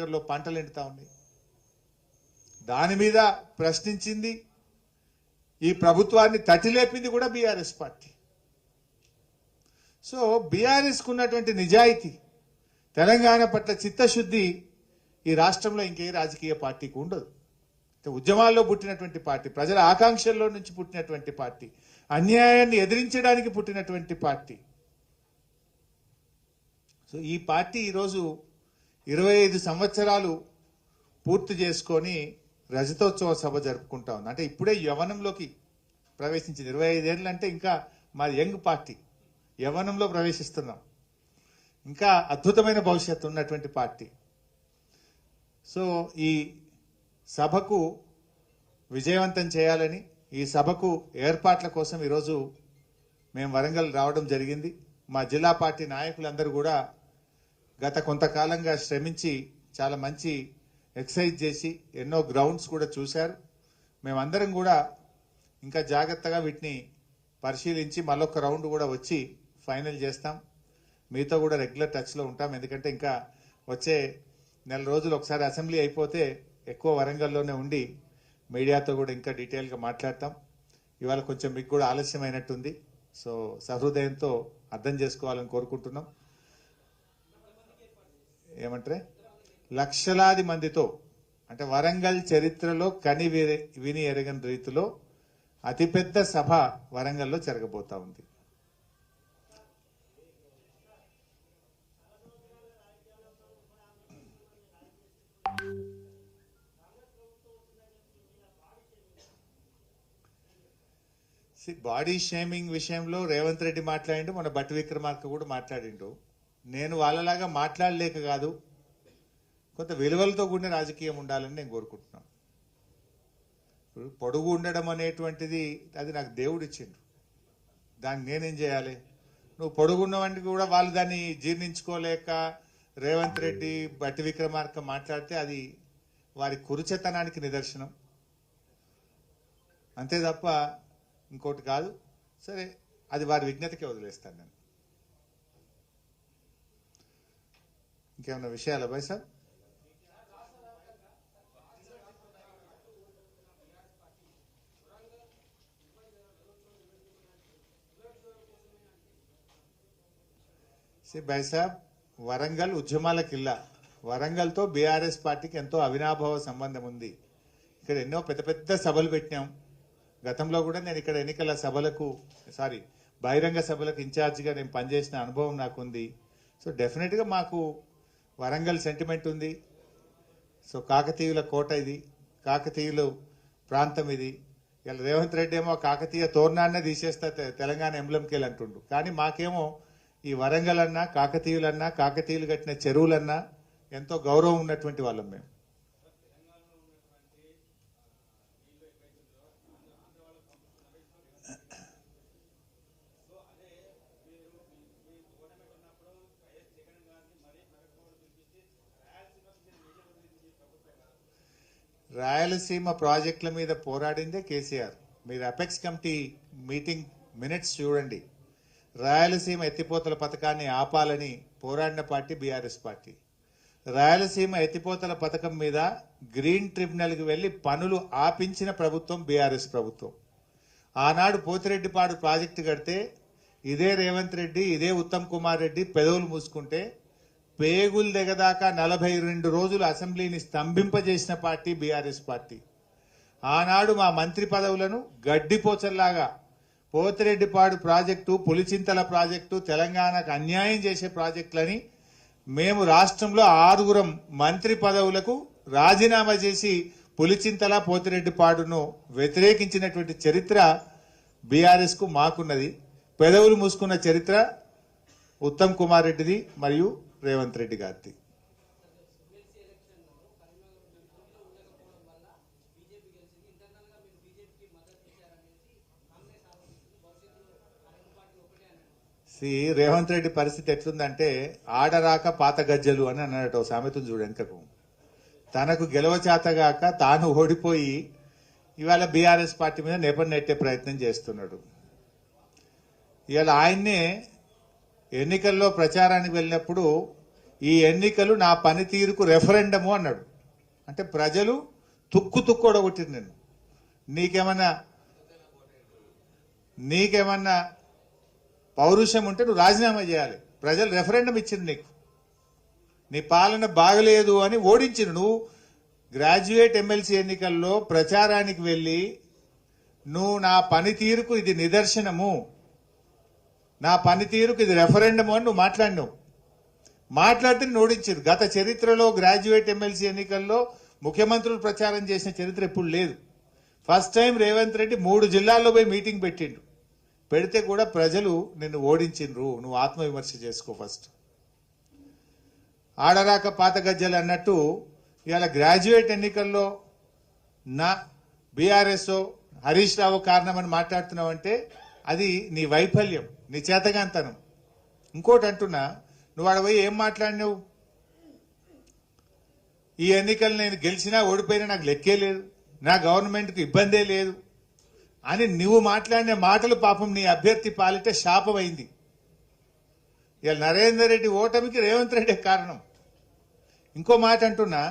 లో పంటలు ఎండుతా ఉన్నాయి. దాని మీద ప్రశ్నించింది, ఈ ప్రభుత్వాన్ని తట్టిలేపింది కూడా బీఆర్ఎస్ పార్టీ. సో బీఆర్ఎస్ కు ఉన్నటువంటి నిజాయితీ, తెలంగాణ పట్ల చిత్తశుద్ధి ఈ రాష్ట్రంలో ఇంకే రాజకీయ పార్టీకి ఉండదు. ఉద్యమాల్లో పుట్టినటువంటి పార్టీ, ప్రజల ఆకాంక్షల్లో నుంచి పుట్టినటువంటి పార్టీ, అన్యాయాన్ని ఎదిరించడానికి పుట్టినటువంటి పార్టీ. సో ఈ పార్టీ ఈరోజు 25 సంవత్సరాలు పూర్తి చేసుకొని రజతోత్సవ సభ జరుపుకుంటా ఉంది. అంటే ఇప్పుడే యవ్వనంలోకి ప్రవేశించింది. 25 ఏళ్ళు అంటే ఇంకా మాది యంగ్ పార్టీ, యవ్వనంలో ప్రవేశిస్తున్నాం. ఇంకా అద్భుతమైన భవిష్యత్తు ఉన్నటువంటి పార్టీ. సో ఈ సభకు విజయవంతం చేయాలని, ఈ సభకు ఏర్పాట్ల కోసం ఈరోజు మేము వరంగల్ రావడం జరిగింది. మా జిల్లా పార్టీ నాయకులందరూ కూడా గత కొంతకాలంగా శ్రమించి చాలా మంచి ఎక్సర్సైజ్ చేసి ఎన్నో గ్రౌండ్స్ కూడా చూశారు. మేమందరం కూడా ఇంకా జాగ్రత్తగా వీటిని పరిశీలించి మళ్ళొక రౌండ్ కూడా వచ్చి ఫైనల్ చేస్తాం. మీతో కూడా రెగ్యులర్ టచ్లో ఉంటాం. ఎందుకంటే ఇంకా వచ్చే నెల రోజులు ఒకసారి అసెంబ్లీ అయిపోతే ఎక్కువ వరంగల్లోనే ఉండి మీడియాతో కూడా ఇంకా డీటెయిల్గా మాట్లాడతాం. ఇవాళ కొంచెం మీకు కూడా ఆలస్యమైనట్టుంది. సో సహృదయంతో అర్థం చేసుకోవాలని కోరుకుంటున్నాం. ఏమంటారే, లక్షలాది మందితో, అంటే వరంగల్ చరిత్రలో కని విని ఎరగని రీతిలో అతిపెద్ద సభ వరంగల్లో జరగబోతా ఉంది. బాడీ షేమింగ్ విషయంలో రేవంత్ రెడ్డి మాట్లాడిండు, మన బట్టి విక్రమార్క కూడా మాట్లాడిండు. నేను వాళ్ళలాగా మాట్లాడలేక కాదు, కొంత విలువలతో కూడిన రాజకీయం ఉండాలని నేను కోరుకుంటున్నాను. పొడుగు ఉండడం అనేటువంటిది అది నాకు దేవుడు ఇచ్చిండు, దాన్ని నేనేం చేయాలి? నువ్వు పొడుగున్నవాడిని కూడా వాళ్ళు దాన్ని జీర్ణించుకోలేక రేవంత్ రెడ్డి బట్టి విక్రమార్క మాట్లాడితే అది వారి కురుచెతనానికి నిదర్శనం, అంతే తప్ప ఇంకోటి కాదు. సరే, అది వారి విజ్ఞతకే వదిలేస్తాను నేను. ఇంకేమన్నా విషయాలు అబ్బాయి సార్? భాయ్ సాబ్, వరంగల్ ఉద్యమాల కిల్లా. వరంగల్తో బీఆర్ఎస్ పార్టీకి ఎంతో అవినాభావ సంబంధం ఉంది. ఇక్కడ ఎన్నో పెద్ద పెద్ద సభలు పెట్టినాం. గతంలో కూడా నేను ఇక్కడ ఎన్నికల సభలకు బహిరంగ సభలకు ఇన్ఛార్జిగా నేను పనిచేసిన అనుభవం నాకుంది. సో డెఫినెట్గా మాకు వరంగల్ సెంటిమెంట్ ఉంది. సో కాకతీయుల కోట ఇది, కాకతీయుల ప్రాంతం ఇది. ఇలా రేవంత్ రెడ్డి ఏమో కాకతీయ తోరణాన్నే తీసేస్తా తెలంగాణ ఎంబ్లంకి అంటుండు. కానీ మాకేమో ఈ వరంగల్ అన్నా, కాకతీయులన్నా, కాకతీయులు కట్టిన చెరువులన్నా ఎంతో గౌరవం ఉన్నటువంటి వాళ్ళం మేము. రాయలసీమ ప్రాజెక్టుల మీద పోరాడిందే కేసీఆర్. మీరు అపెక్స్ కమిటీ మీటింగ్ మినిట్స్ చూడండి. రాయలసీమ ఎత్తిపోతల పథకాన్ని ఆపాలని పోరాడిన పార్టీ బీఆర్ఎస్ పార్టీ. రాయలసీమ ఎత్తిపోతల పథకం మీద గ్రీన్ ట్రిబ్యునల్కి వెళ్లి పనులు ఆపించిన ప్రభుత్వం బీఆర్ఎస్ ప్రభుత్వం. ఆనాడు పోతిరెడ్డిపాడు ప్రాజెక్టు కడితే ఇదే రేవంత్ రెడ్డి, ఇదే ఉత్తమ్ కుమార్ రెడ్డి పెదవులు మూసుకుంటే పేగులు దిగదాకా 42 రోజులు అసెంబ్లీని స్తంభింపజేసిన పార్టీ బీఆర్ఎస్ పార్టీ. ఆనాడు మా మంత్రి పదవులను గడ్డిపోచల్లాగా పోతిరెడ్డిపాడు ప్రాజెక్టు, పులిచింతల ప్రాజెక్టు, తెలంగాణకు అన్యాయం చేసే ప్రాజెక్టులని మేము రాష్ట్రంలో 6 మంత్రి పదవులకు రాజీనామా చేసి పులిచింతల, పోతిరెడ్డిపాడును వ్యతిరేకించినటువంటి చరిత్ర బీఆర్ఎస్ కు మాకున్నది. పెదవులు మూసుకున్న చరిత్ర ఉత్తమ్ కుమార్ రెడ్డిది మరియు రేవంత్ రెడ్డి గారిది. రేవంత్ రెడ్డి పరిస్థితి ఎట్లుందంటే ఆడరాక పాత గజ్జలు అని అన్నట్టు సామెతను చూడు. వెనుకకు తనకు గెలవచేతగాక తాను ఓడిపోయి ఇవాళ బీఆర్ఎస్ పార్టీ మీద నెట్టే ప్రయత్నం చేస్తున్నాడు. ఇవాళ ఆయన్నే ఎన్నికల్లో ప్రచారానికి వెళ్ళినప్పుడు ఈ ఎన్నికలు నా పనితీరుకు రెఫరెండము అన్నాడు. అంటే ప్రజలు తుక్కు ఒడగొట్టిరు నేను. నీకేమన్నా పౌరుషం ఉంటే నువ్వు రాజీనామా చేయాలి. ప్రజలు రెఫరెండం ఇచ్చింది నీకు. నీ పాలన బాగలేదు అని ఓడించిన నువ్వు గ్రాడ్యుయేట్ ఎమ్మెల్సీ ఎన్నికల్లో ప్రచారానికి వెళ్ళి నువ్వు నా పనితీరుకు ఇది నిదర్శనము, నా పనితీరుకు ఇది రెఫరెండము అని నువ్వు మాట్లాడినావు. మాట్లాడితే ఓడించారు. గత చరిత్రలో గ్రాడ్యుయేట్ ఎమ్మెల్సీ ఎన్నికల్లో ముఖ్యమంత్రులు ప్రచారం చేసిన చరిత్ర ఎప్పుడు లేదు. ఫస్ట్ టైం రేవంత్ రెడ్డి 3 జిల్లాల్లో పోయి మీటింగ్ పెట్టిండు. పెడితే కూడా ప్రజలు నిన్ను ఓడించిండ్రు. నువ్వు ఆత్మవిమర్శ చేసుకో ఫస్ట్. ఆడరాక పాత గజ్జలు అన్నట్టు ఇవాళ గ్రాడ్యుయేట్ ఎన్నికల్లో నా బీఆర్ఎస్ హరీష్ రావు కారణమని మాట్లాడుతున్నావంటే అది నీ వైఫల్యం, నీ చేతగాంతనం. ఇంకోటి అంటున్నా, నువ్వు ఆడ పోయి ఏం మాట్లాడినావు? ఈ ఎన్నికలు నేను గెలిచినా ఓడిపోయినా నాకు లెక్కే లేదు, నా గవర్నమెంట్కి ఇబ్బందే లేదు అని నువ్వు మాట్లాడిన మాటలు పాపం నీ అభ్యర్థి పాలిట శాపమైంది. ఇవాళ నరేందర్ రెడ్డి ఓటమికి రేవంత్ రెడ్డి కారణం. ఇంకో మాట అంటున్నా,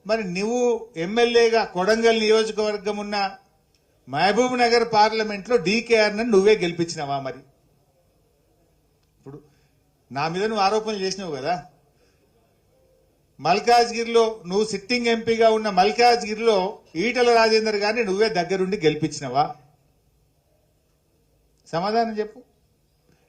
మరి నువ్వు ఎమ్మెల్యేగా కొడంగల్ నియోజకవర్గం ఉన్న మహబూబ్ నగర్ పార్లమెంట్లో డీకేఆర్ని నువ్వే గెలిపించినావా? మరి ఇప్పుడు నా మీద నువ్వు ఆరోపణలు చేసినావు కదా. మల్కాజ్గిరిలో నువ్వు సిట్టింగ్ ఎంపీగా ఉన్న మల్కాజ్గిరిలో ఈటల రాజేందర్ గారిని నువ్వే దగ్గరుండి గెలిపించినవా? సమాధానం చెప్పు.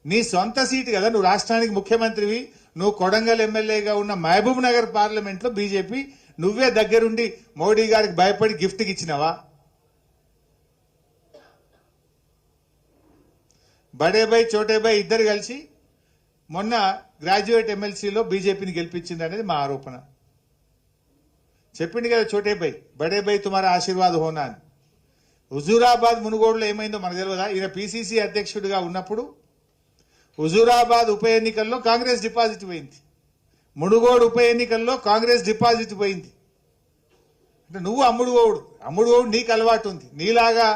నీ సొంత సీటు కదా, నువ్వు రాష్ట్రానికి ముఖ్యమంత్రివి. నువ్వు కొడంగల్ ఎమ్మెల్యేగా ఉన్న మహబూబ్ నగర్ పార్లమెంట్లో బీజేపీ నువ్వే దగ్గరుండి మోడీ గారికి భయపడి గిఫ్ట్కి ఇచ్చినవా? బడేబాయ్ చోటేబాయ్ ఇద్దరు కలిసి మొన్న గ్రాడ్యుయేట్ ఎమ్మెల్సీలో బీజేపీని గెలిపించింది అనేది మా ఆరోపణ. చెప్పింది కదా చోటేబాయ్, బడేబాయ్ తుమారా ఆశీర్వాద్ హోనా అని. హుజూరాబాద్ మునుగోడులో ఏమైందో మనకు తెలియదా? ఈయన పిసిసి అధ్యక్షుడిగా ఉన్నప్పుడు హుజూరాబాద్ ఉప ఎన్నికల్లో కాంగ్రెస్ డిపాజిట్ పోయింది, మునుగోడు ఉప ఎన్నికల్లో కాంగ్రెస్ డిపాజిట్ పోయింది. అంటే నువ్వు అమ్ముడు ఓవుడు నీకు అలవాటు ఉంది. నీలాగా